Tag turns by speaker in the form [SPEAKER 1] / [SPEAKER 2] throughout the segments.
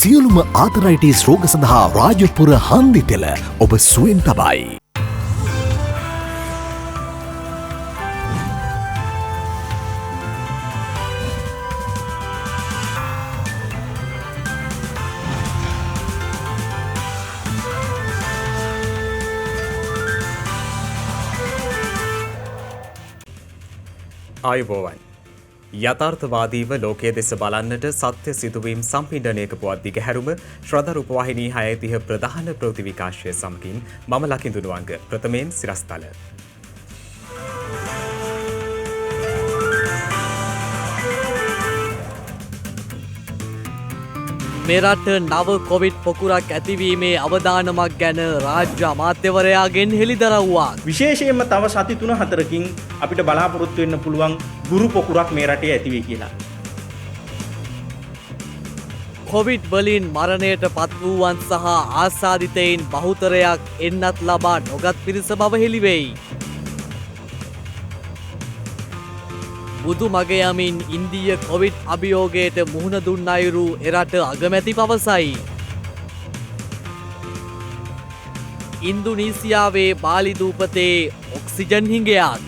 [SPEAKER 1] සියලුම ආතරයිටිස් රෝග සඳහා රාජපුර හන්දි තෙල ඔබ සුවෙන් තබයි.
[SPEAKER 2] ආයුබෝවන්. යථාර්ථවාදීව ලෝකයේ දෙස බලන්නට සත්‍ය සිදුවීම් සම්පිණ්ඩනයක පුවත් දිගහැරුම ශ්‍රද්ධා රූපවාහිනී 6:30 ප්‍රධාන ප්‍රවෘත්ති විකාශය සමගින් මම ලකිඳුනුවංග ප්‍රථමයෙන් සිරස්තල.
[SPEAKER 3] මෙරට නව කොවිඩ් පොකුරක් ඇතිවීමේ අවදානමක් ගැන රාජ්‍ය අමාත්‍යවරයාගෙන් හෙළිදරව්වක්.
[SPEAKER 4] විශේෂයෙන්ම තව සති 3-4කින් අපිට බලාපොරොත්තු වෙන්න පුළුවන් ගුරු පොකුරක් මේ රටේ ඇති වෙයි කියලා.
[SPEAKER 3] කොවිඩ් වලින් මරණයට පත් වූවන් සහ ආසාදිතයින් බහුතරයක් එන්නත් ලබා නොගත් පිරිස බව හෙළිවෙයි. බුදු මග යමින් ඉන්දීය කොවිඩ් අභියෝගයට මුහුණ දුන් අයුරු එරට අගමැති පවසයි. ඉන්දුනීසියාවේ බාලි දූපතේ ඔක්සිජන් හිඟයක්.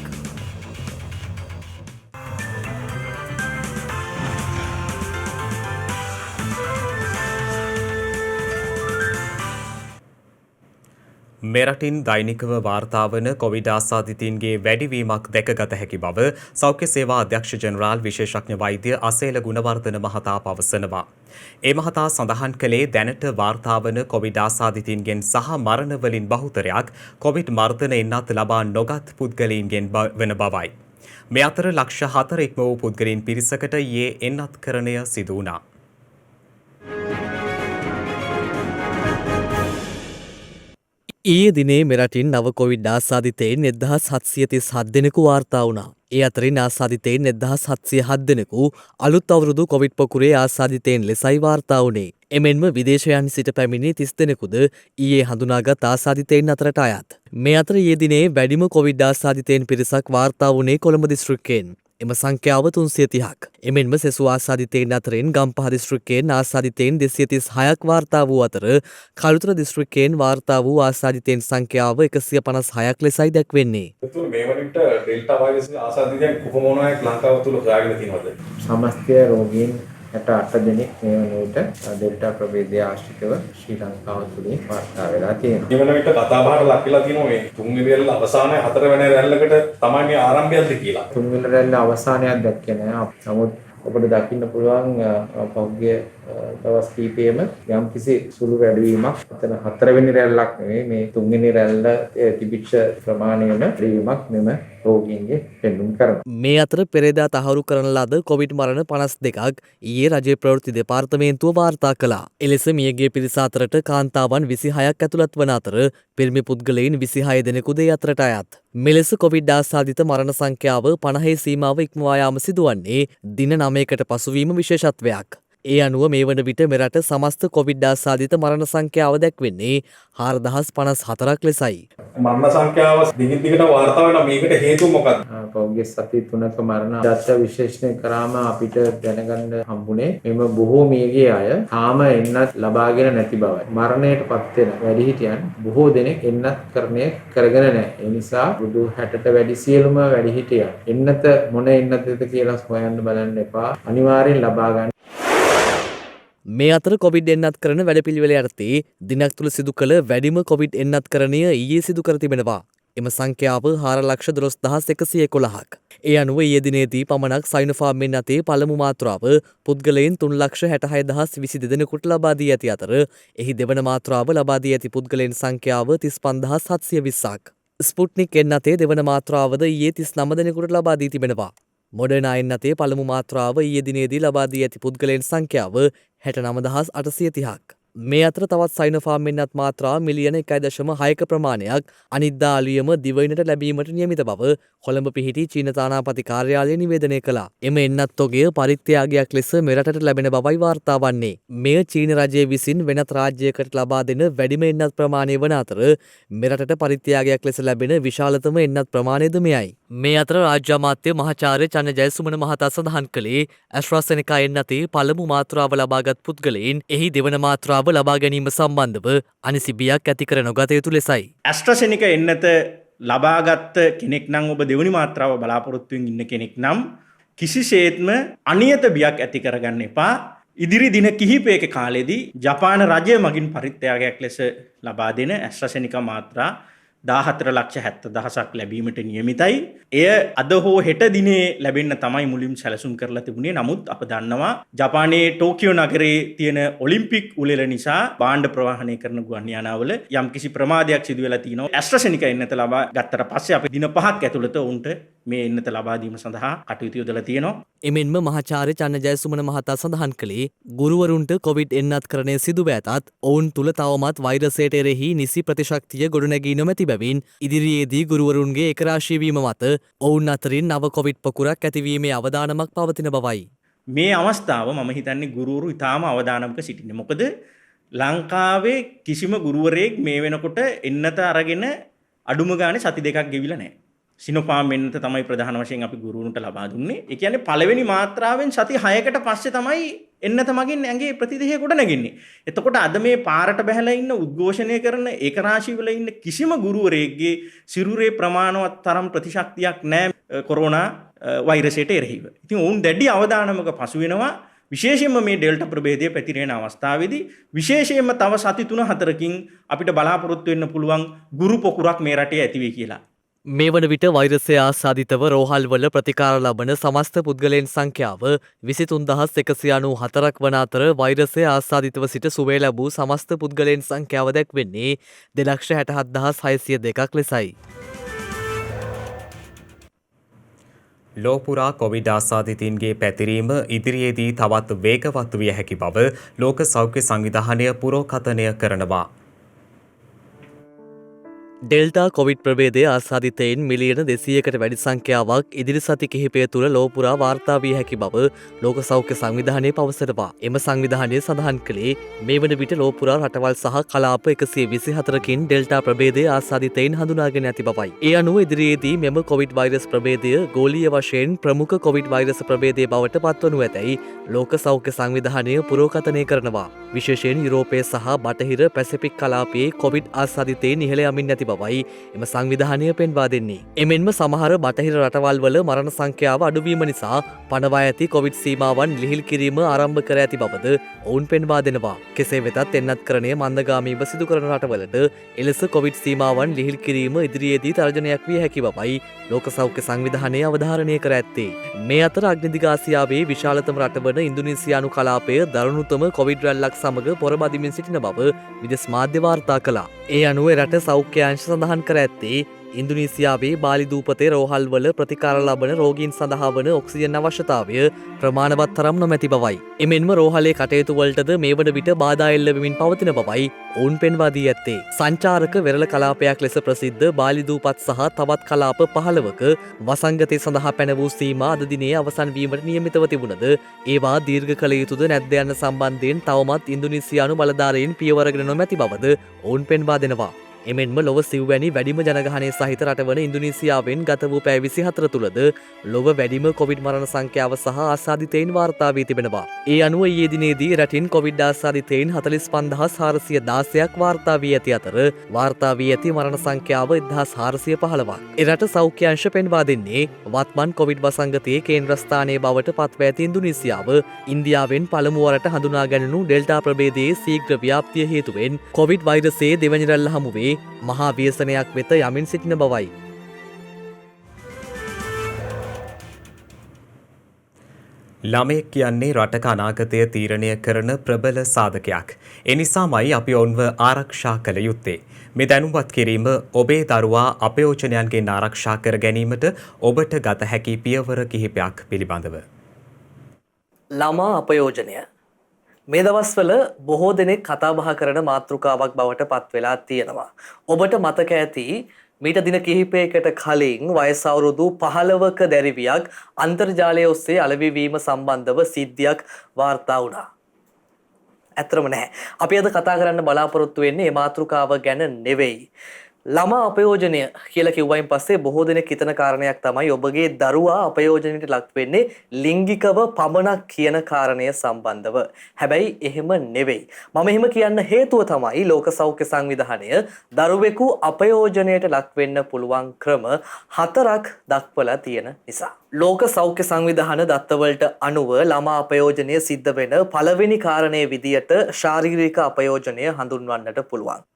[SPEAKER 2] මෙරටින් දෛනිකව වාර්තා වන කොවිඩ් ආසාදිතයින්ගේ වැඩිවීමක් දැකගත හැකි බව සෞඛ්‍ය සේවා අධ්‍යක්ෂ ජෙනරාල් විශේෂඥ වෛද්‍ය අසේල ගුණවර්ධන මහතා පවසනවා. ඒ මහතා සඳහන් කළේ දැනට වාර්තා වන කොවිඩ් ආසාදිතයින්ගෙන් සහ මරණ වලින් බහුතරයක් කොවිඩ් මර්ධන එන්නත් ලබා නොගත් පුද්ගලයින්ගෙන් වන බවයි. මේ අතර ලක්ෂ 4 ඉක්ම වූ පුද්ගලයින් පිරිසකට ඊයේ එන්නත්කරණය සිදු වුණා.
[SPEAKER 3] ඊයේ දිනේ මෙරටින් නව කොවිඩ් ආසාදිතයින් 1737 දෙනෙකු වාර්තා වුණා. ඒ අතරින් ආසාදිතයින් 1707 දෙනෙකු අලුත් අවුරුදු කොවිඩ් පොකුරේ ආසාදිතයින් ලෙසයි වාර්තා වුණේ. එමෙන්ම විදේශයන් සිට පැමිණි 30 දෙනෙකුද ඊයේ හඳුනාගත් ආසාදිතයින් අතරට අයත්. මේ අතර ඊයේ දිනේ වැඩිම කොවිඩ් ආසාදිතයින් පිරිසක් වාර්තා වුණේ කොළඹ දිස්ත්‍රික්කයෙන්. එම සංඛ්‍යාව 330ක්. එමෙන්ම සෙසු ආසාදිතයින් අතරින් ගම්පහ දිස්ත්‍රික්කයෙන් ආසාදිතයින් 236ක් වාර්තා වූ අතර කළුතර දිස්ත්‍රික්කයෙන් වාර්තා වූ ආසාදිතයින් සංඛ්‍යාව 156ක් ලෙසයි දැක්වෙන්නේ.
[SPEAKER 5] මේ වනිට ඩෙල්ටා වෛරස් ආසාදිතයන් කොපමණක් ලංකාව තුල හොයාගෙන තියෙනවද?
[SPEAKER 6] සමස්තය රෝගීන් 68 දෙනෙක් මේ වනවිට ඩෙල්ටා ප්‍රභේදය ආශ්‍රිතව ශ්‍රී ලංකාව තුලින් වාර්තා වෙලා තියෙනවා.
[SPEAKER 5] මේ වන විට කතා බහට ලක් වෙලා තියෙනවා මේ තුන්වෙනි රැල්ල අවසානයේ හතරවෙනි රැල්ලකට තමයි මේ ආරම්භයක්ද කියලා.
[SPEAKER 6] තුන්වෙනි රැල්ල අවසානයක් දැක්කේ නෑ. නමුත් ඔබට දකින්න පුළුවන් පහුගිය දවස් කිහිපෙම යම්කිසි සුළු වැඩිවීමක් එතන හතරවෙනි රැල්ලක් නෙවෙයි මේ තුන්වෙනි රැල්ල තිබිච්ච ප්‍රමාණයම වැඩිවීමක් මෙම රෝගීන්ගේ පෙන්නුම් කරනවා.
[SPEAKER 3] මේ අතර පෙරේදා තහවුරු කරන ලද කොවිඩ් මරණ 52ක් ඊයේ රජයේ ප්‍රවෘත්ති දෙපාර්තමේන්තුව වාර්තා කළා. එලෙස මියගිය පිරිස අතරට කාන්තාවන් 26ක් ඇතුළත් වන අතර පිරිමි පුද්ගලයින් 26 දෙනෙකුද ඒ අතරට අයත්. මෙලෙස කොවිඩ් ආසාදිත මරණ සංඛ්‍යාව 50 සීමාව ඉක්මවා යාම සිදුවන්නේ දින 9කට පසුවීම විශේෂත්වයක්. ඒ අනුව මේ වන විට මෙරට සමස්ත කොවිඩ් ආසාදිත මරණ සංඛ්‍යාව දැක්වෙන්නේ 4054ක් ලෙසයි.
[SPEAKER 5] මරණ සංඛ්‍යාව දිගින් දිගට වාර්තා වෙනවා. මේකට හේතුව මොකක්ද?
[SPEAKER 6] පෞද්ගලික සති 3ක මරණ දත්ත විශ්ලේෂණය කරාම අපිට දැනගන්න හම්බුනේ මෙම බොහෝ මියගිය අය තාම එන්නත් ලබාගෙන නැති බවයි. මරණයටපත් වෙන වැඩිහිටියන් බොහෝ දෙනෙක් එන්නත්කරණය කරගෙන නැහැ. ඒ නිසා බුදු 60ට වැඩි සියලුම වැඩිහිටියන් එන්නත මොන එන්නතද කියලා හොයන්න බලන්න එපා. අනිවාර්යෙන් ලබා ගන්න.
[SPEAKER 3] මේ අතර කොවිඩ් එන්නත්කරණ වැඩපිළිවෙල යටතේ දිනක් තුළ සිදු කළ වැඩිම කොවිඩ් එන්නත්කරණය ඊයේ සිදු කර තිබෙනවා. එම සංඛ්‍යාව 4,12,111ක්. ඒ අනුව ඊයේ දිනේදී පමණක් සයිනෝෆාර්මෙන් අතේ පළමු මාත්‍රාව පුද්ගලයන් 3,66,022 දෙනෙකුට ලබා දී ඇති අතර එහි දෙවන මාත්‍රාව ලබා දී ඇති පුද්ගලයන් සංඛ්‍යාව 35,720ක්. ස්පුට්නික් එන්නතේ දෙවන මාත්‍රාවද ඊයේ 39 දෙනෙකුට ලබා දී තිබෙනවා. මොඩර්නා එන්නතේ පළමු මාත්‍රාව ඊයේ දිනේදී ලබා දී ඇති පුද්ගලයන් සංඛ්‍යාව 69,830ක්. මේ අතර තවත් සයිනෝෆාර්ම් එන්නත් මාත්‍රා මිලියන 1.6ක ප්‍රමාණයක් අනිද්දා අලුයම දිවයිනට ලැබීමට නියමිත බව කොළඹ පිහිටි චීන තානාපති කාර්යාලය නිවේදනය කළා. එම එන්නත් තොගය පරිත්‍යාගයක් ලෙස මෙරටට ලැබෙන බවයි වාර්තා වන්නේ. මෙය චීන රජය විසින් වෙනත් රාජ්‍යයකට ලබා දෙන වැඩිම එන්නත් ප්‍රමාණය වන අතර මෙරටට පරිත්‍යාගයක් ලෙස ලැබෙන විශාලතම එන්නත් ප්‍රමාණයද මෙයයි. මේ අතර රාජ්‍ය අමාත්‍ය මහාචාර්ය චන්න ජයසුමන මහතා සඳහන් කළේ ඇස්ට්‍රාසෙනෙකා එන්නතේ පළමු මාත්‍රාව ලබාගත් පුද්ගලයින් එහි දෙවන මාත්‍රාව ලබා ගැනීම සම්බන්ධව අනිසි බියක් ඇති කර නොගත යුතු ලෙසයි.
[SPEAKER 4] ඇස්ට්‍රසෙනික එන්නත ලබාගත් කෙනෙක් නම් ඔබ දෙවනි මාත්‍රාව බලාපොරොත්තුවෙන් ඉන්න කෙනෙක් නම් කිසිසේත්ම අනියත බියක් ඇති කරගන්න එපා. ඉදිරි දින කිහිපයක කාලෙදී ජපාන රජය මගින් පරිත්‍යාගයක් ලෙස ලබා දෙන ඇස්ට්‍රසෙනික මාත්‍රා 14,70,000ක් ලැබීමට නියමිතයි. එය අද හෝ හෙට දිනේ ලැබෙන්න තමයි මුලින් සැලසුම් කරලා තිබුණේ. නමුත් අප දන්නවා ජපානයේ ටෝකියෝ නගරයේ තියෙන ඔලිම්පික් උළෙල නිසා භාණ්ඩ ප්‍රවාහනය කරන ගුවන් යානාවල යම්කිසි ප්‍රමාදයක් සිදු වෙලා තිනවා. ඇස්ට්‍රසෙනික එන්නත ලබා ගත්තට පස්සේ අපි දින 5ක් ඇතුළත උන්ට මේ එන්නත ලබා දීම සඳහා කටයුතු යොදලා තියෙනවා.
[SPEAKER 3] එමෙන්ම මහාචාර්ය චන්න ජයසුමන මහතා සඳහන් කළේ ගුරුවරුන්ට කොවිඩ් එන්නත්කරණය සිදුව ඇතත් ඔවුන් තුළ තවමත් වෛරසයට එරෙහි නිසි ප්‍රතිශක්තිය ගොඩනැගී නොමැති බැවින් ඉදිරියේදී ගුරුවරුන්ගේ එකරාශීවීම මත ඔවුන් අතරින් නව කොවිඩ් පොකුරක් ඇතිවීමේ අවදානමක් පවතින බවයි.
[SPEAKER 4] මේ අවස්ථාව මම හිතන්නේ ගුරුවරු ඉතාම අවදානමක සිටින්නේ. මොකද ලංකාවේ කිසිම ගුරුවරයෙක් මේ වෙනකොට එන්නත අරගෙන අඩුම ගානේ සති දෙකක් ගෙවිලා නැහැ. සිනෝෆාම් එන්නත තමයි ප්‍රධාන වශයෙන් අපි ගුරුවරුන්ට ලබා දුන්නේ. ඒ කියන්නේ පළවෙනි මාත්‍රාවෙන් සති 6කට පස්සේ තමයි එන්නත මගින් ඇඟේ ප්‍රතිදේහය ගොඩ නැගෙන්නේ. එතකොට අද මේ පාරට බහැලා ඉන්න උද්ඝෝෂණය කරන ඒකරාශී වල ඉන්න කිසිම ගුරුවරයෙක්ගේ සිරුරේ ප්‍රමාණවත් තරම් ප්‍රතිශක්තියක් නැහැ කොරෝනා වෛරසයට එරෙහිව. ඉතින් ඔවුන් දැඩි අවධානමක පසු වෙනවා. විශේෂයෙන්ම මේ ඩෙල්ටා ප්‍රභේදය පැතිරෙන අවස්ථාවේදී විශේෂයෙන්ම තව සති 3-4කින් අපිට බලාපොරොත්තු වෙන්න පුළුවන් ගුරු පොකුරක් මේ රටේ ඇති වෙයි කියලා.
[SPEAKER 3] මේ වන විට වෛරසය ආසාදිතව රෝහල්වල ප්‍රතිකාර ලබන සමස්ත පුද්ගලයන් සංඛ්‍යාව 23,194ක් වන අතර වෛරසය ආසාදිතව සිට සුවය ලැබූ සමස්ත පුද්ගලයන් සංඛ්‍යාව දැක්වෙන්නේ 2,67,602ක් ලෙසයි.
[SPEAKER 2] ලෝපුරා කොවිඩ් ආසාදිතයින්ගේ පැතිරීම ඉදිරියේදී තවත් වේගවත් විය හැකි බව ලෝක සෞඛ්‍ය සංවිධානය පුරෝකථනය කරනවා.
[SPEAKER 3] ඩෙල්ටා කොවිඩ් ප්‍රභේදය ආසාදිතයින් මිලියන 200කට වැඩි සංඛ්‍යාවක් ඉදිරි සති කිහිපය තුළ ලෝපුරා වාර්තා විය හැකි බව ලෝක සෞඛ්‍ය සංවිධානය පවසනවා. එම සංවිධානය සඳහන් කළේ මේ වන විට ලෝපුරා රටවල් සහ කලාප 124කින් ඩෙල්ටා ප්‍රභේදය ආසාදිතයින් හඳුනාගෙන ඇති බවයි. ඒ අනුව ඉදිරියේදී මෙම කොවිඩ් වෛරස් ප්‍රභේදය ගෝලීය වශයෙන් ප්‍රමුඛ කොවිඩ් වෛරස් ප්‍රභේදය බවට පත්වනු ඇතැයි ලෝක සෞඛ්‍ය සංවිධානය පුරෝකථනය කරනවා. විශේෂයෙන් යුරෝපය සහ බටහිර පැසිෆික් කලාපයේ කොවිඩ් ආසාදිතයින් ඉහළ යමින් ඇති බවයි එම සංවිධානය පෙන්වා දෙන්නේ. එමෙන්ම සමහර බටහිර රටවල් වල මරණ සංඛ්‍යාව අඩුවීම නිසා පනවා ඇති කොවිඩ් සීමාවන් ලිහිල් කිරීම ආරම්භ කර ඇති බවද ඔවුන් පෙන්වා දෙනවා. කෙසේ වෙතත් එන්නත්කරණය මන්දගාමීව සිදු කරන රටවලට එලෙස කොවිඩ් සීමාවන් ලිහිල් කිරීම ඉදිරියේදී තර්ජනයක් විය හැකි බවයි ලෝක සෞඛ්‍ය සංවිධානය අවධාරණය කර ඇත්තේ. මේ අතර අග්නිදිග ආසියාවේ විශාලතම රට වන ඉන්දුනීසියානු කලාපය දරුණුතම කොවිඩ් රැල්ලක් සමග පොරබදිමින් සිටින බව විදෙස් මාධ්‍ය වාර්තා කළා. ඒ අනුව රට සෞඛ්‍ය අංශ සඳහන් කර ඇත්තේ ඉන්දුනීසියාවේ බාලි දූපතේ රෝහල්වල ප්‍රතිකාර ලබන රෝගීන් සඳහා වන ඔක්සිජන් අවශ්‍යතාවය ප්‍රමාණවත් තරම් නොමැති බවයි. එමෙන්ම රෝහලේ කටයුතු වලටද මේ වන විට බාධා එල්ල වෙමින් පවතින බවයි ඔවුන් පෙන්වා දී ඇත්තේ. සංචාරක වෙරළ කලාපයක් ලෙස ප්‍රසිද්ධ බාලි දූපත් සහ තවත් කලාප 15ක වසංගතය සඳහා පැන වූ සීමා අද දිනේ අවසන් වීමට නියමිතව තිබුණද ඒවා දීර්ඝ කළ යුතුද නැද්ද යන සම්බන්ධයෙන් තවමත් ඉන්දුනීසියානු බලධාරීන් පියවරගෙන නොමැති බවද ඔවුන් පෙන්වා දෙනවා. එමෙන්ම ලොව සිව්වැනි වැඩිම ජනගහනය සහිත රටවන ඉන්දුනීසියාවෙන් ගත වූ පැය 24 තුළද ලොව වැඩිම කොවිඩ් මරණ සංඛ්‍යාව සහ ආසාදිතයින් වාර්තා වී තිබෙනවා. ඒ අනුව ඊයේ දිනේදී රටින් කොවිඩ් ආසාදිතයින් 45,416ක් වාර්තා වී ඇති අතර වාර්තා වී ඇති මරණ සංඛ්‍යාව 1,415ක්. එරට සෞඛ්‍ය අංශ පෙන්වා දෙන්නේ වත්මන් කොවිඩ් වසංගතයේ කේන්ද්‍රස්ථානයේ බවට පත්ව ඇති ඉන්දුනීසියාව ඉන්දියාවෙන් පළමු වරට හඳුනා ගැනුණු ඩෙල්ටා ප්‍රභේදයේ ශීඝ්‍ර ව්‍යාප්තිය හේතුවෙන් කොවිඩ් වෛරසයේ දෙවැනි රැල්ල හමුවේ මහා ව්‍යසනයක් වෙත යමින් සිටින බවයි.
[SPEAKER 2] ළමයෙක් කියන්නේ රටක අනාගතය තීරණය කරන ප්‍රබල සාධකයක්. එනිසාමයි අපි ඔවුන්ව ආරක්ෂා කළ යුත්තේ. මේ දැනුවත් කිරීම ඔබේ දරුවා අපයෝජනයන්ගෙන් ආරක්ෂා කර ගැනීමට ඔබට ගත හැකි පියවර කිහිපයක් පිළිබඳව.
[SPEAKER 3] ළමා අපයෝජනය මේ දවස්වල බොහෝ දෙනෙක් කතා බහ කරන මාතෘකාවක් බවට පත් වෙලා තියෙනවා. ඔබට මතක ඇති මීට දින කිහිපයකට කලින් වයස අවුරුදු 15ක දැරිවියක් අන්තර්ජාලය ඔස්සේ අලෙවිවීම සම්බන්ධව සිද්ධියක් වාර්තා වුණා. ඇත්තම නැහැ. අපි අද කතා කරන්න බලාපොරොත්තු වෙන්නේ මේ මාතෘකාව ගැන නෙවෙයි. ළමා අපයෝජනය කියලා කිව්වයින් පස්සේ බොහෝ දෙනෙක් හිතන කාරණයක් තමයි ඔබගේ දරුවා අපයෝජනයට ලක් වෙන්නේ ලිංගිකව පමණක් කියන කාරණය සම්බන්ධව. හැබැයි එහෙම නෙවෙයි. මම එහෙම කියන්න හේතුව තමයි ලෝක සෞඛ්‍ය සංවිධානය දරුවෙකු අපයෝජනයට ලක් වෙන්න පුළුවන් ක්‍රම 4ක් දක්වලා තියෙන නිසා. ලෝක සෞඛ්‍ය සංවිධාන දත්තවලට අනුව ළමා අපයෝජනය සිද්ධ වෙන පළවෙනි කාරණයේ විදියට ශාරීරික අපයෝජනය හඳුන්වන්නට පුළුවන්.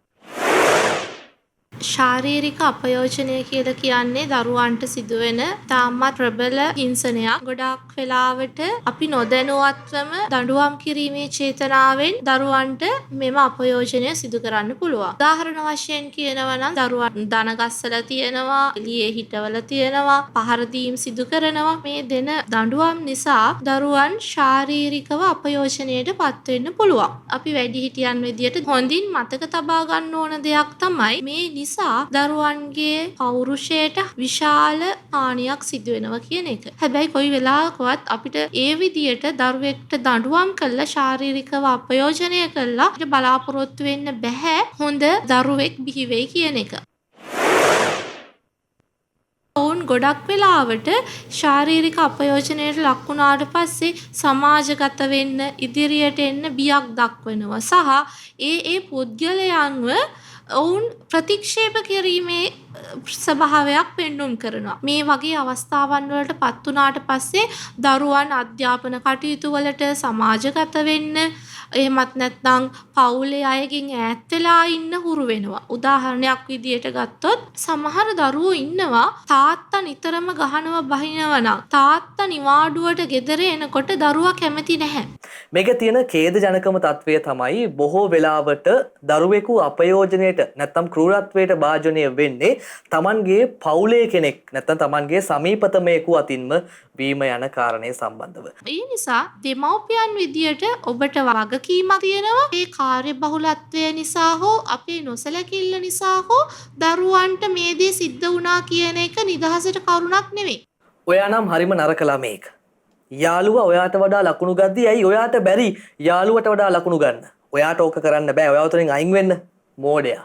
[SPEAKER 7] ශාරීරික අපයෝජනය කියලා කියන්නේ දරුවන්ට සිදුවෙන තාමත් ප්‍රබල හිංසනයක්. ගොඩාක් වෙලාවට අපි නොදැනුවත්වම දඬුවම් කිරීමේ චේතනාවෙන් දරුවන්ට මෙම අපයෝජනය සිදු කරන්න පුළුවන්. උදාහරණ වශයෙන් කියනවා නම් දරුවන් දන ගස්සලා තියෙනවා, එළියේ හිටවලා තියෙනවා, පහර දීම් සිදු කරනවා. මේ දෙන දඬුවම් නිසා දරුවන් ශාරීරිකව අපයෝජනයට පත් වෙන්න පුළුවන්. අපි වැඩිහිටියන් විදියට හොඳින් මතක තබා ගන්න ඕන දෙයක් තමයි මේ නිසා දරුවන්ගේ පෞරුෂයට විශාල හානියක් සිදු වෙනවා කියන එක. හැබැයි කොයි වෙලාවකවත් අපිට ඒ විදියට දරුවෙක්ට දඬුවම් කළා ශාරීරිකව අපයෝජනය කළා අපිට බලාපොරොත්තු වෙන්න බෑ හොඳ දරුවෙක් බිහි වෙයි කියන එක. ඔවුන් ගොඩක් වෙලාවට ශාරීරික අපයෝජනයට ලක් වුණාට පස්සේ සමාජගත වෙන්න ඉදිරියට එන්න බියක් දක්වනවා සහ ඒ පුද්ගලයන්ව ඔවුන් ප්‍රතික්ෂේප කිරීමේ ස්වභාවයක් පෙන්눔 කරනවා. මේ වගේ අවස්ථාවන් වලට පත් වුණාට පස්සේ දරුවන් අධ්‍යාපන කටයුතු වලට සමාජගත වෙන්න එහෙමත් නැත්නම් පවුලේ අයගෙන් ඈත් වෙලා ඉන්න හුරු වෙනවා. උදාහරණයක් විදියට ගත්තොත් සමහර දරුවෝ ඉන්නවා තාත්තා නිතරම ගහනවා බහිනවා නම් තාත්තා නිවාඩුවට ගෙදර එනකොට දරුවා කැමති නැහැ.
[SPEAKER 3] මේක තියෙන ඛේදජනකම තත්වය තමයි බොහෝ වෙලාවට දරුවෙකු අපයෝජනයට නැත්නම් ක්‍රූරත්වයට භාජනය වෙන්නේ තමන්ගේ පවුලේ කෙනෙක් නැත්නම් තමන්ගේ සමීපතමයෙකු අතින්ම වීම යන කාරණේ සම්බන්ධව.
[SPEAKER 7] ඒ නිසා දෙමව්පියන් විදියට ඔබට වගකීමක් තියෙනවා. ඒ කාර්යබහුලත්වය නිසා හෝ අපේ නොසැලකිල්ල නිසා හෝ දරුවන්ට මේ දේ සිද්ධ වුණා කියන එක නිදහසට කරුණක් නෙවෙයි.
[SPEAKER 3] ඔයා නම් හරිම නරක ළමෙක්. යාළුවා ඔයාට වඩා ලකුණු ගද්දී ඇයි ඔයාට බැරි යාළුවට වඩා ලකුණු ගන්න? ඔයාට ඕක කරන්න බෑ. ඔයා උතනින් අයින් වෙන්න. මෝඩයා.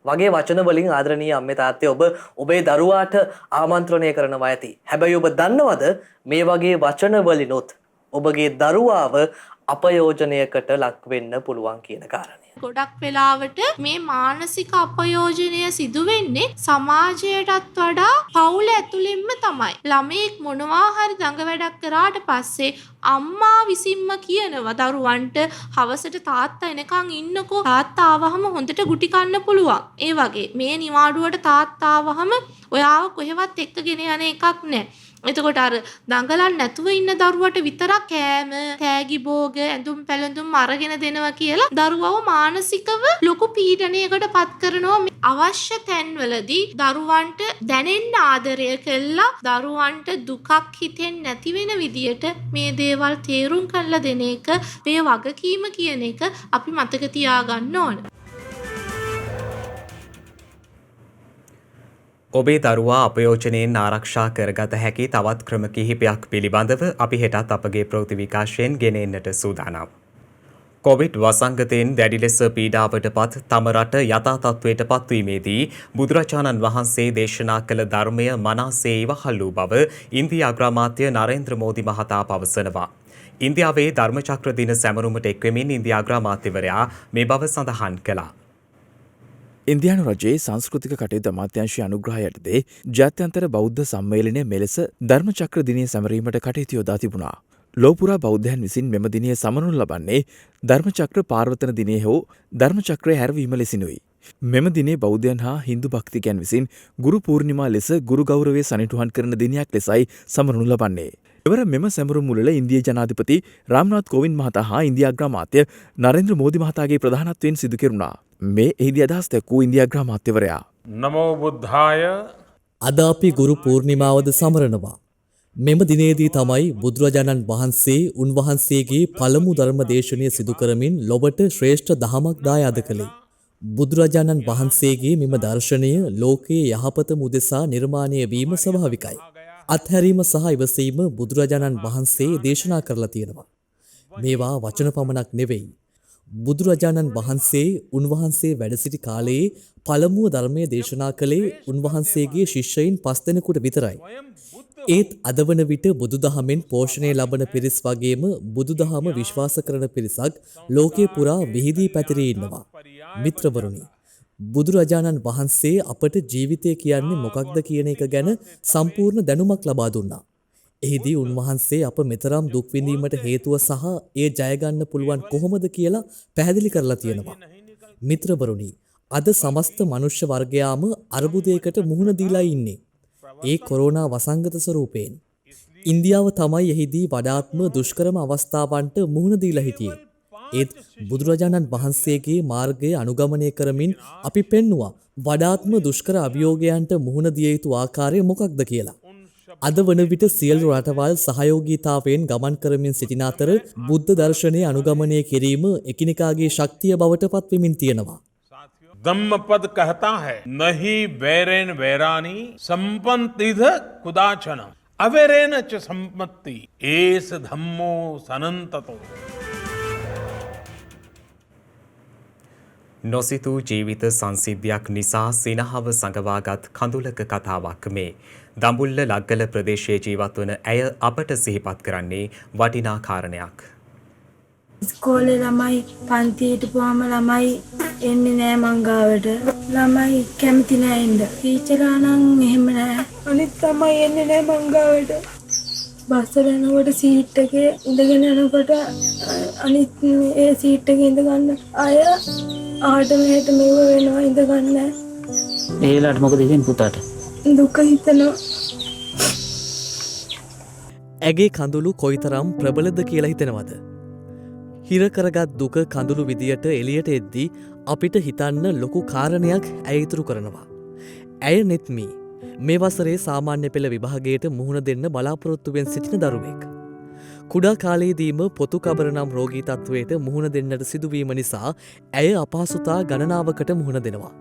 [SPEAKER 3] වගේ වචන වලින් ආදරණීය අම්මේ තාත්තේ ඔබේ දරුවාට ආමන්ත්‍රණය කරනවා ඇති. හැබැයි ඔබ දන්නවද මේ වගේ වචන වලිනොත් ඔබගේ දරුවාව අපයෝජනයකට ලක් වෙන්න පුළුවන් කියන කාරණය.
[SPEAKER 7] ගොඩක් වෙලාවට මේ මානසික අපයෝජනය සිදු වෙන්නේ සමාජයටත් වඩා පවුල ඇතුළෙන්ම තමයි. ළමයෙක් මොනවා හරි දඟ වැඩක් කරාට පස්සේ අම්මා විසින්ම කියනවා දරුවන්ට හවසට තාත්තා එනකන් ඉන්නකෝ තාත්තා ආවහම හොඳට ගුටි කන්න පුළුවන්. ඒ වගේ මේ නිවාඩුවට තාත්තා ආවහම ඔයාව කොහෙවත් එක්කගෙන යන එකක් නැහැ. එතකොට අර දඟලන් නැතුව ඉන්න දරුවට විතරක් කෑම, තෑගි භෝග, ඇඳුම් පැළඳුම් අරගෙන දෙනවා කියලා දරුවව මානසිකව ලොකු පීඩනයකට පත් කරනවා. අවශ්‍ය තැන්වලදී දරුවන්ට දැනෙන්න ආදරය කළා දරුවන්ට දුකක් හිතෙන්නේ නැති වෙන විදියට මේ දේවල් තේරුම් කරලා දෙන එක මේ වගකීම කියන එක අපි මතක තියාගන්න ඕන.
[SPEAKER 2] ඔබේ දරුවා අපයෝජනයෙන් ආරක්ෂා කරගත හැකි තවත් ක්‍රම කිහිපයක් පිළිබඳව අපි හෙටත් අපගේ ප්‍රවෘත්ති විකාශයෙන් ගෙන එන්නට සූදානම්. කොවිඩ් වසංගතයෙන් දැඩි ලෙස පීඩාවට පත් තම රට යථා තත්ත්වයට පත්වීමේදී බුදුරජාණන් වහන්සේ දේශනා කළ ධර්මය මනාසේ ඉවහල් වූ බව ඉන්දියා අග්‍රාමාත්‍ය නරේන්ද්‍ර මෝදි මහතා පවසනවා. ඉන්දියාවේ ධර්මචක්‍ර දින සැමරුමට එක්වෙමින් ඉන්දියා අග්‍රාමාත්‍යවරයා මේ බව සඳහන් කළා.
[SPEAKER 8] ඉන්දියානු රජයේ සංස්කෘතික කටයුතු අමාත්‍යාංශය අනුග්‍රහය යටතේ ජාත්‍යන්තර බෞද්ධ සම්මේලනය මෙලෙස ධර්මචක්‍ර දිනය සැමරීමට කටයුතු යොදා තිබුණා. ලෝපුරා බෞද්ධයන් විසින් මෙම දිනය සමනු ලබන්නේ ධර්මචක්‍ර පාර්වතන දිනය හෝ ධර්මචක්‍රය හැරවීම ලෙසිනුයි. මෙම දිනේ බෞද්ධයන් හා හින්දු භක්තිකයන් විසින් ගුරු පූර්ණිමා ලෙස ගුරු ගෞරවය සනිටුහන් කරන දිනයක් ලෙසයි සමනු ලබන්නේ. එවර මෙම සැමරුම් මුලල ඉන්දියා ජනාධිපති රාම්නාත් කෝවින්ද් මහතා හා ඉන්දියා අග්‍රාමාත්‍ය නරේන්ද්‍ර මෝදි මහතාගේ ප්‍රධානත්වයෙන් සිදු කෙරුණා. මේ එහිදී අදහස් දැක්වූ ඉන්දියා අග්‍රාමාත්‍යවරයා
[SPEAKER 9] නමෝ බුද්ධාය
[SPEAKER 3] අද අපි ගුරු පූර්ණිමාවද සමරනවා. මෙම දිනේදී තමයි බුදුරජාණන් වහන්සේ උන්වහන්සේගේ පළමු ධර්ම දේශනය සිදු කරමින් ලොවට ශ්‍රේෂ්ඨ දහමක් දායාද කළේ. බුදුරජාණන් වහන්සේගේ මෙම දර්ශනය ලෝකයේ යහපත මුදෙසා නිර්මාණය වීම ස්වභාවිකයි. අත්හැරීම සහ ඉවසීම බුදුරජාණන් වහන්සේ දේශනා කරලා තියෙනවා. මේවා වචන පමණක් නෙවෙයි. බුදුරජාණන් වහන්සේ උන්වහන්සේ වැඩ සිටි කාලයේ පළමුව ධර්මය දේශනා කළේ උන්වහන්සේගේ ශිෂ්‍යයින් 5 දෙනෙකුට විතරයි. ඒත් අද වන විට බුදුදහමෙන් පෝෂණය ලබන පිරිස් වගේම බුදුදහම විශ්වාස කරන පිරිසක් ලෝකේ පුරා විහිදී පැතිරී ඉන්නවා. මිත්‍රවරුනි, බුදුරජාණන් වහන්සේ අපට ජීවිතය කියන්නේ මොකක්ද කියන එක ගැන සම්පූර්ණ දැනුමක් ලබා දුන්නා. එහිදී උන්වහන්සේ අප මෙතරම් දුක් විඳීමට හේතුව සහ ඒ ජය ගන්න පුළුවන් කොහොමද කියලා පැහැදිලි කරලා තියෙනවා. මිත්‍රවරුනි, අද සමස්ත මනුෂ්‍ය වර්ගයාම අර්බුදයකට මුහුණ දීලා ඉන්නේ. ඒ කොරෝනා වසංගත ස්වරූපයෙන්. ඉන්දියාව තමයි එහිදී වඩාත්ම දුෂ්කරම අවස්ථාවන්ට මුහුණ දීලා හිටියේ. ඒත් බුදුරජාණන් වහන්සේගේ මාර්ගය අනුගමනය කරමින් අපි පෙන්නවා වඩාත්ම දුෂ්කර අභියෝගයන්ට මුහුණ දිය යුතු ආකාරය මොකක්ද කියලා. අද වන විට සියලු රටවල් සහයෝගීතාවයෙන් ගමන් කරමින් සිටින අතර බුද්ධ දර්ශනය අනුගමනය කිරීම එකිනෙකාගේ ශක්තිය බවට පත්වෙමින් තියෙනවා.
[SPEAKER 9] धम्मपद कहता है नहीं वैरेन वैरानी संपत्तिध कुदाचन अवैरेन च संपत्ति एस धम्मो सनंततो.
[SPEAKER 2] නොසිතූ ජීවිත සංසිද්ධියක් නිසා සිනහව සඟවාගත් කඳුලක කතාවක් මේ. දඹුල්ල ලග්ගල ප්‍රදේශයේ ජීවත් වන ඇය අපට සිහිපත් කරන්නේ වටිනා කාරණයක්.
[SPEAKER 10] ඉස්කෝලේ ළමයි පන්තියට පුවාම ළමයි එන්නේ නෑ මංගාවට. ළමයි කැමති නෑ එන්න. ටීචර්ලා නම් එහෙම නෑ. අනිත් ළමයි එන්නේ නෑ මංගාවට. බස් වල යනකොට සීට් එකේ ඉඳගෙන යනකොට අනිත් ඒ සීට් එකේ ඉඳ ගන්න අය ආට මෙහෙට මෙව වෙනවා ඉඳ ගන්න නෑ.
[SPEAKER 11] ඒලාට මොකද ඉතින් පුතාට?
[SPEAKER 10] දුක හිතෙනවා.
[SPEAKER 3] ඇගේ කඳුළු කොයිතරම් ප්‍රබලද කියලා හිතෙනවද? හිර කරගත් දුක කඳුළු විදියට එළියට එද්දී අපිට හිතන්න ලොකු කාරණයක් ඇය ඉතුරු කරනවා. ඇය නෙත්මී මේ වසරේ සාමාන්‍ය පෙළ විභාගයට මුහුණ දෙන්න බලාපොරොත්තුවෙන් සිටින දරුවෙක්. කුඩා කාලයේදීම පොතු කබර නම් රෝගී තත්වයට මුහුණ දෙන්නට සිදුවීම නිසා ඇය අපහසුතා ගණනාවකට මුහුණ දෙනවා.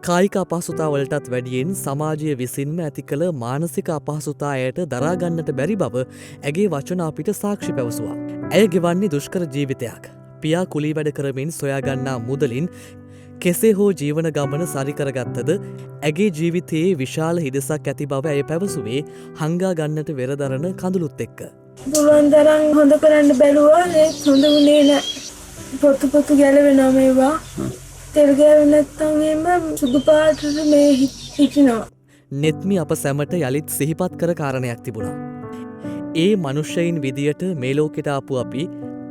[SPEAKER 3] කායික අපහසුතාවලටත් වැඩියෙන් සමාජය විසින්ම ඇති කළ මානසික අපහසුතා ඇයට දරාගන්නට බැරි බව ඇගේ වචන අපිට සාක්ෂි පැවසුවා. ඇය ගෙවන්නේ දුෂ්කර ජීවිතයක්. පියා කුලී වැඩ කරමින් සොයාගන්නා මුදලින් කෙසේ හෝ ජීවන ගමන සරිකරගත්තද ඇගේ ජීවිතයේ විශාල හිදසක් ඇති බව ඇය පැවසුවේ හංගා ගන්නට වෙරදරන කඳුළුත් එක්ක.
[SPEAKER 10] පුළුවන් තරම් හොඳ කරන්න බැලුවා ඒත් හොඳ වුණේ නෑ. පොතු ගැලවෙනවා මේවා. තෙල් ගෑවෙන්නේ නැත්නම් එහෙම සුදු පාටට මේ හිටිනවා.
[SPEAKER 3] නෙත්මි අප සැමට යළිත් සිහිපත් කර කාරණයක් තිබුණා. ඒ මනුෂ්‍යයින් විදියට මේ ලෝකෙට ආපු අපි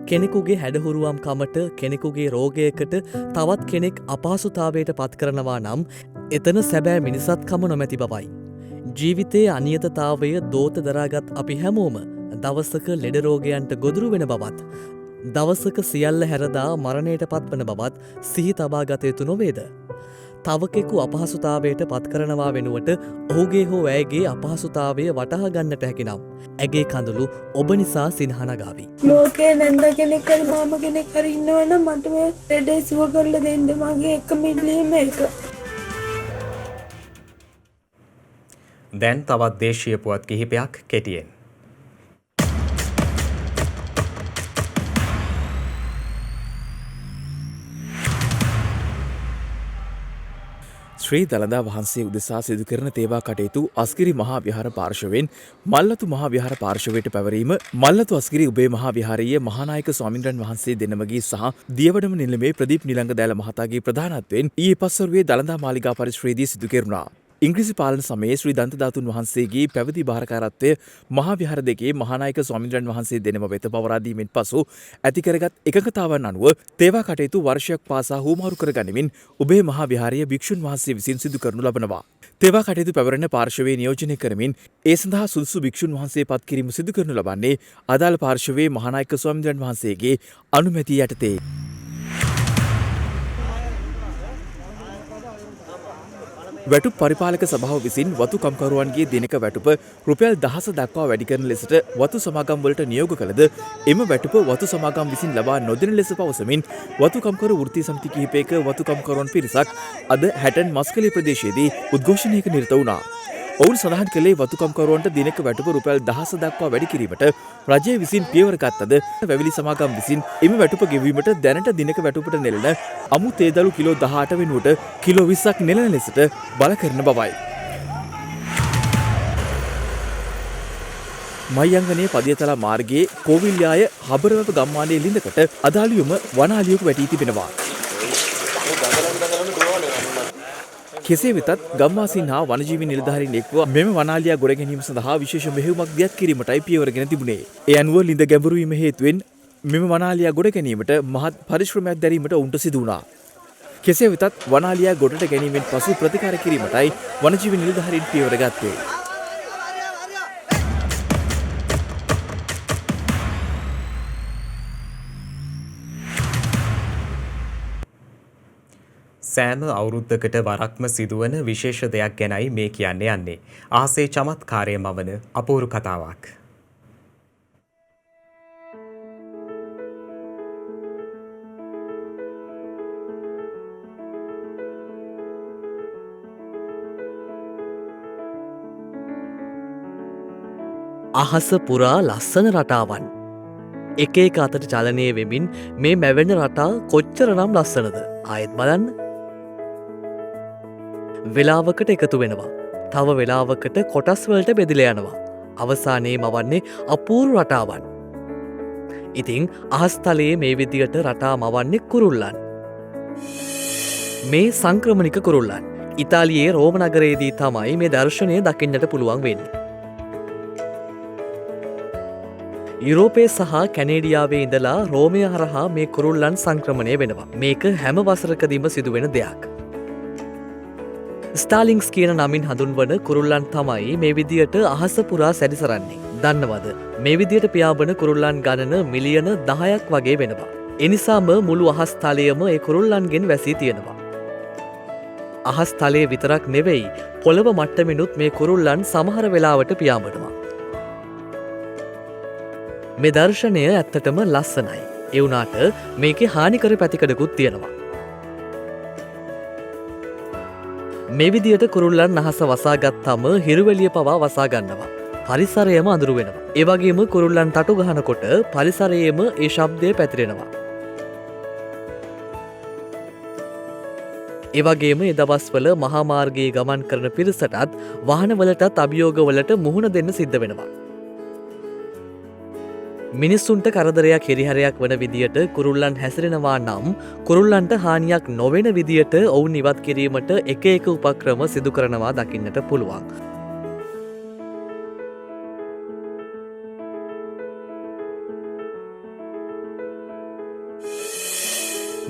[SPEAKER 3] කෙනෙකුගේ හැඩහුරුවම් කමට කෙනෙකුගේ රෝගයකට තවත් කෙනෙක් අපහසුතාවයට පත් කරනවා නම් එතන සැබෑ මිනිසත්කම නොමැති බවයි. ජීවිතයේ අනියතතාවය දෝත දරාගත් අපි හැමෝම දවසක ලෙඩරෝගයන්ට ගොදුරු වෙන බවත් දවසක සියල්ල හැරදා මරණයට පත්වන බවත් සිහි තබා ගත යුතු නොවේද? තවකෙකු අපහසුතාවයට පත් කරනවා වෙනුවට ඔහුගේ හෝ ඇයගේ අපහසුතාවය වටහා ගන්නට හැකිනම් ඇගේ කඳුළු ඔබ නිසා සිනහනගාවි.
[SPEAKER 10] ලෝකේ නැන්ද කෙනෙක් හරි මාම කෙනෙක් හරි ඉන්නවනම් මට මේ ලෙඩේ සුව කරලා දෙන්න මගේ එක මිල්ලීම එක.
[SPEAKER 2] දැන් තවත් දේශීය පුවත් කිහිපයක් කෙටියෙන්.
[SPEAKER 8] ශ්‍රී දළදා වහන්සේ උදෙසා සිදු කරන තේවා කටයුතු අස්ගිරි මහා විහාර පාර්ශවයෙන් මල්ලතු මහා විහාර පාර්ශවයට පැවරීම මල්ලතු අස්ගිරි උබේ මහා විහාරයේ මහානායක ස්වාමින්ද්‍රයන් වහන්සේ දෙනමගේ සහ දියවඩම නිලමේ ප්‍රදීප් නිලංග දෑල මහතාගේ ප්‍රධානත්වයෙන් ඊයේ පස්වරුවේ දළදා මාලිගා පරිශ්‍රයේදී සිදු කෙරුණා. ඉංග්‍රීසි පාලන සමයේ ශ්‍රී දන්තධාතුන් වහන්සේගේ පැවති භාරකාරත්වය මහා විහාර දෙකේ මහානායක ස්වාමින්ද්‍රයන් වහන්සේ දෙනම වෙත පවරා දීමෙන් පසු ඇති කරගත් එකඟතාවන් අනුව තේවා කටයුතු වර්ෂයක් පාසා හුවමාරු කර ගනිමින් උබේ මහා විහාරයේ භික්ෂුන් වහන්සේ විසින් සිදු කරනු ලබනවා. තේවා කටයුතු පැවරෙන පාර්ශවයේ නියෝජනය කරමින් ඒ සඳහා සුදුසු භික්ෂුන් වහන්සේ පත් කිරීම සිදු කරනු ලබන්නේ අදාළ පාර්ශවයේ මහානායක ස්වාමින්ද්‍රයන් වහන්සේගේ අනුමැතිය යටතේ. වැටුප් පරිපාලක සභාව විසින් වතු කම්කරුවන්ගේ දිනක වැටුප රුපියල් 1000 දක්වා වැඩි කරන ලෙසට වතු සමාගම් වලට නියෝග කළද එම වැටුප වතු සමාගම් විසින් ලබා නොදෙන ලෙස පවසමින් වතු කම්කරු වෘත්තීය සමිති කිහිපයක වතු කම්කරුවන් පිරිසක් අද හැටන් මස්කලේ ප්‍රදේශයේදී උද්ඝෝෂණයක නිරත වුණා. ඔවුන් සඳහන් කළේ වතුකම්කරුවන්ට දිනක වැටුප රුපියල් 1000 දක්වා වැඩි කිරීමට රජය විසින් පියවර ගත්තද වැවිලි සමාගම් විසින් එම වැටුප ගෙවීමට දැනට දිනක වැටුපට නෙළන අමු තේදළු කිලෝ 18 වෙනුවට කිලෝ 20ක් නෙළන ලෙසට බල කරන බවයි. මයංගනයේ පදියතලා මාර්ගයේ කෝවිල්යාය හබරවැව ගම්මානයේ ලිඳකට අදාළියුම වනාලියක වැටී තිබෙනවා. කෙසේ වෙතත් ගම්වාසීන් හා වනජීවි නිලධාරීන් එක්ව මෙම වනාලියා ගොඩ ගැනීම සඳහා විශේෂ මෙහෙයුමක් දියත් කිරීමටයි පියවරගෙන තිබුණේ. ඒ අනුව ලිඳ ගැඹුරු වීම හේතුවෙන් මෙම වනාලියා ගොඩ ගැනීමට මහත් පරිශ්‍රමයක් දැරීමට උන්ට සිදු වුණා. කෙසේ වෙතත් වනාලියා ගොඩට ගැනීමෙන් පසු ප්‍රතිකාර කිරීමටයි වනජීවි නිලධාරීන් පියවර ගත්තේ.
[SPEAKER 2] සෑම අවුරුද්දකට වරක්ම සිදුවන විශේෂ දෙයක් ගැනයි මේ කියන්න යන්නේ. ආසේ චමත්කාරය මවන අපූරු කතාවක්.
[SPEAKER 3] අහස පුරා ලස්සන රටාවන්. එක එක අතට චලනය වෙමින් මේ මැවෙන රටා කොච්චරනම් ලස්සනද? ආයෙත් බලන්න. වෙලාවකට එකතු වෙනවා. තව වෙලාවකට කොටස් වලට බෙදිලා යනවා. අවසානයේ මවන්නේ අපූර්ව රටාවන්. ඉතින් අහස්තලයේ මේ විදියට රටා මවන්නේ කුරුල්ලන්. මේ සංක්‍රමණික කුරුල්ලන්. ඉතාලියේ රෝම නගරයේදී තමයි මේ දර්ශනය දකින්නට පුළුවන් වෙන්නේ. යුරෝපයේ සහ කැනේඩියාවේ ඉඳලා රෝමය හරහා මේ කුරුල්ලන් සංක්‍රමණය වෙනවා. මේක හැම වසරකදීම සිදුවෙන දෙයක්. ස්ටාලිංග්ස් කියන නමින් හඳුන්වන කුරුල්ලන් තමයි මේ විදියට අහස පුරා සැරිසරන්නේ. දන්නවද? මේ විදියට පියාඹන කුරුල්ලන් ගණන මිලියන 10ක් වගේ වෙනවා. එනිසාම මුළු අහස් තලයම ඒ කුරුල්ලන්ගෙන් වැසී තියෙනවා. අහස් තලයේ විතරක් නෙවෙයි පොළව මට්ටමිනුත් මේ කුරුල්ලන් සමහර වෙලාවට පියාඹනවා. මේ දර්ශනය ඇත්තටම ලස්සනයි. ඒ වුණාට මේකේ හානිකර පැතිකඩකුත් තියෙනවා. මේ විදියට කුරුල්ලන් අහස වසා ගත්තාම හිරුවෙලිය පවා වසා ගන්නවා. පරිසරයම අඳුරු වෙනවා. ඒ වගේම කුරුල්ලන් තටු ගහනකොට පරිසරයේම ඒ ශබ්දය පැතිරෙනවා. ඒ වගේම ඒ දවස්වල මහා මාර්ගයේ ගමන් කරන පිරිසටත් වාහනවලටත් අභියෝගවලට මුහුණ දෙන්න සිද්ධ වෙනවා. මිනිස්සුන්ට කරදරයක් හිරිහැරයක් වන විදියට කුරුල්ලන් හැසිරෙනවා නම් කුරුල්ලන්ට හානියක් නොවන විදියට ඔවුන් ඉවත් කිරීමට එක එක උපක්‍රම සිදු කරනවා දකින්නට පුළුවන්.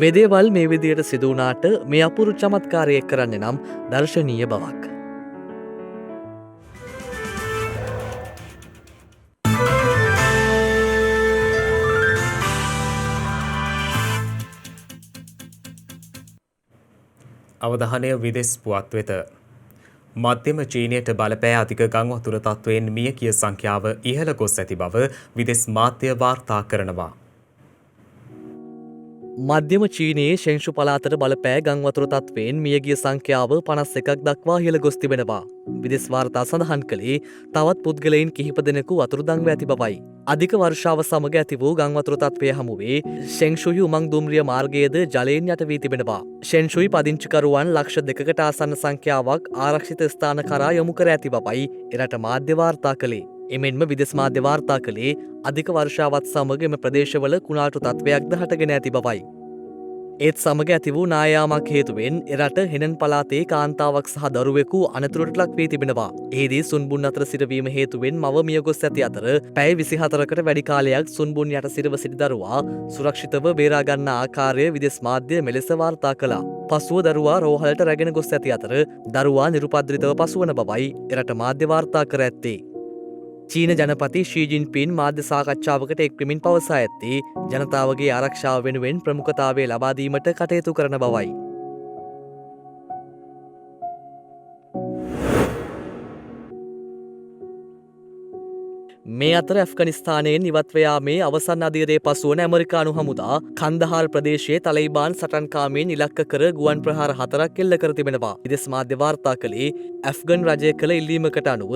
[SPEAKER 3] මේ දේවල් මේ විදියට සිදු වුණාට මේ අපූර්ව චමත්කාරය කරන්නේ නම් දර්ශනීය බවක්.
[SPEAKER 2] අවධානය විදෙස් පුවත් වෙත. මධ්‍යම චීනයට බලපෑ අධික ගංවතුර තත්ත්වයෙන් මිය කිය සංඛ්‍යාව ඉහළ ගොස් ඇති බව විදෙස් මාධ්‍ය වාර්තා කරනවා.
[SPEAKER 3] මධ්‍යම චීනයේ ශෙංෂු පළාතට බලපෑ ගංවතුර තත්ත්වයෙන් මියගිය සංඛ්‍යාව 51ක් දක්වා ඉහළ ගොස් තිබෙනවා. විදෙස් වාර්තා සඳහන් කළේ තවත් පුද්ගලයන් කිහිප දෙනෙකු වතුරුදංව ඇති බවයි. අධික වර්ෂාව සමග ඇති වූ ගංවතුර තත්ත්වය හමුවේ ෂෙංෂුයි උමං දුම්රිය මාර්ගයේද ජලයෙන් යට වී තිබෙනවා. ෂෙංෂුයි පදිංචිකරුවන් ලක්ෂ 2කට ආසන්න සංඛ්‍යාවක් ආරක්ෂිත ස්ථාන කරා යොමු කර ඇති බවයි එරට මාධ්‍ය වාර්තා කළේ. එමෙන්ම විදෙස් මාධ්‍ය වාර්තා කළේ අධික වර්ෂාවත් සමග එම ප්‍රදේශවල කුණාටු තත්ත්වයක්ද හටගෙන ඇති බවයි. ඒත් සමග ඇති වූ නායාමක් හේතුවෙන් එරට හෙනන් පළාතේ කාන්තාවක් සහ දරුවෙකු අනතුරට ලක් වී තිබෙනවා. එහිදී සුන්බුන් අතර සිටවීම හේතුවෙන් මව මිය ගොස් ඇති අතර පැය 24කට වැඩි කාලයක් සුන්බුන් යට සිටව සිටි දරුවා සුරක්ෂිතව බේරා ගන්න ආකාරය විදෙස් මාධ්‍ය මෙලෙස වාර්තා කළා. පසුව දරුවා රෝහලට රැගෙන ගොස් ඇති අතර දරුවා නිරුපද්‍රිතව පසුවන බවයි එරට මාධ්‍ය වාර්තා කර ඇත්තේ. චීන ජනපති ෂී ජින්පින් මාධ්‍ය සාකච්ඡාවකට එක්වෙමින් පවසා ඇත්තේ ජනතාවගේ ආරක්ෂාව වෙනුවෙන් ප්‍රමුඛතාවය ලබා දීමට කටයුතු කරන බවයි. මේ අතර ඇෆ්ගනිස්තානයෙන් ඉවත්වයාමේ අවසන් අධීරයේ පසුවන ඇමරිකානු හමුදා කන්දහාර් ප්‍රදේශයේ තලයිබාන් සටන්කාමීන් ඉලක්ක කර ගුවන් ප්‍රහාර 4ක් එල්ල කර තිබෙනවා. විදේශ මාධ්‍ය වාර්තා කළේ ඇෆ්ගන් රජය කළ ඉල්ලීමකට අනුව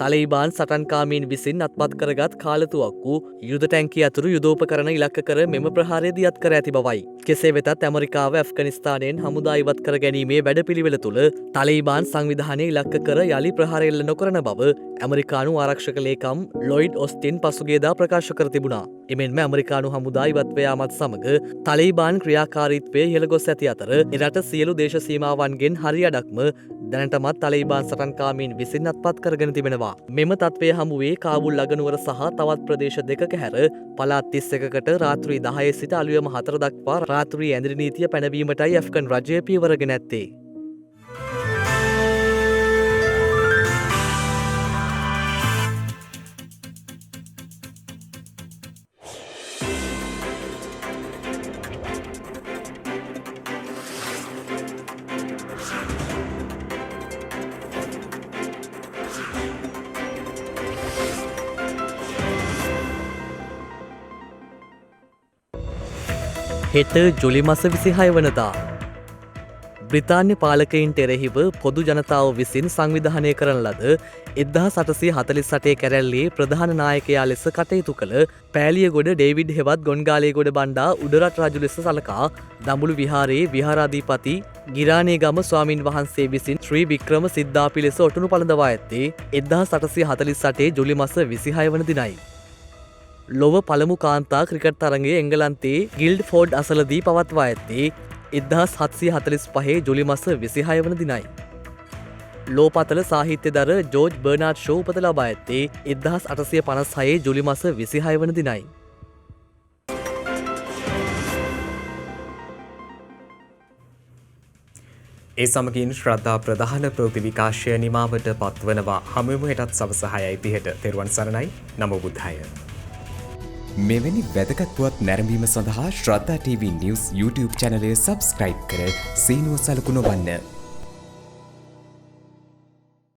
[SPEAKER 3] තලයිබාන් සටන්කාමීන් විසින් අත්පත් කරගත් කාලතුවක්කු යුද ටැංකිය අතුරු යුදෝපකරණ ඉලක්ක කර මෙම ප්‍රහාරය දියත් කර ඇති බවයි. කෙසේ වෙතත් ඇමරිකාව ඇෆ්ගනිස්තානයෙන් හමුදා ඉවත් කර ගැනීමේ වැඩපිළිවෙල තුළ තලයිබාන් සංවිධානය ඉලක්ක කර යළි ප්‍රහාර එල්ල නොකරන බව ඇමරිකානු ආරක්ෂක ලේකම් ලොයිඩ් ඔස්ටින් පසුගියදා ප්‍රකාශ කර තිබුණා. එමෙන්ම ඇමරිකානු හමුදා ඉවත්ව යාමත් සමග තලීබාන් ක්‍රියාකාරීත්වය ඉහළ ගොස් ඇති අතර එරට සියලු දේශ සීමාවන්ගෙන් හරි අඩක්ම දැනටමත් තලීබාන් සටන්කාමීන් විසින් අත්පත් කරගෙන තිබෙනවා. මෙම තත්ත්වය හමුවේ කාබුල් අගනුවර සහ තවත් ප්‍රදේශ දෙකක හැර පළාත් 31කට රාත්‍රී 10 සිට අලුයම 4 දක්වා රාත්‍රී ඇඳිරි නීතිය පැනවීමටයි ඇෆ්ගන් රජය පියවරගෙන ඇත්තේ. හෙට ජුලි මස 26 වනදා බ්‍රිතාන්‍ය පාලකයින්ට එරෙහිව පොදු ජනතාව විසින් සංවිධානය කරන ලද 1848 කැරැල්ලේ ප්‍රධාන නායකයා ලෙස කටයුතු කළ පෑලියගොඩ ඩේවිඩ් හෙවත් ගොන්ගාලේගොඩ බණ්ඩා උඩරට රජු ලෙස සලකා දඹුළු විහාරයේ විහාරාධිපති ගිරානේගම ස්වාමින් වහන්සේ විසින් ශ්‍රී වික්‍රම සිද්ධාපි ලෙස ඔටුනු පළඳවා ඇත්තේ 1848 ජුලි මස 26 වන දිනයි. ලොව පළමු කාන්තා ක්‍රිකට් තරගයේ එංගලන්තයේ ගිල්ඩ් ෆෝඩ් අසලදී පවත්වා ඇත්තේ 1745 ජුලි මස 26 වන දිනයි. ලෝපතල සාහිත්‍යදර ජෝර්ජ් බර්නාඩ් ෂෝ උපත ලබා ඇත්තේ 1856 ජුලි මස 26 වන දිනයි.
[SPEAKER 2] ඒ සමගින් ශ්‍රද්ධා ප්‍රධාන ප්‍රවෘත්ති විකාශය නිමාවට පත්වනවා. හමුවෙමු හෙටත් සවස 6:30ට. තෙරුවන් සරණයි. නමෝ බුද්ධාය.
[SPEAKER 12] මෙවැනි වැදගත් පුවත් නැරඹීම සඳහා ශ්‍රද්ධා TV News YouTube චැනලය සබස්ක්‍රයිබ් කර සීනුව සලකුණ වන්න.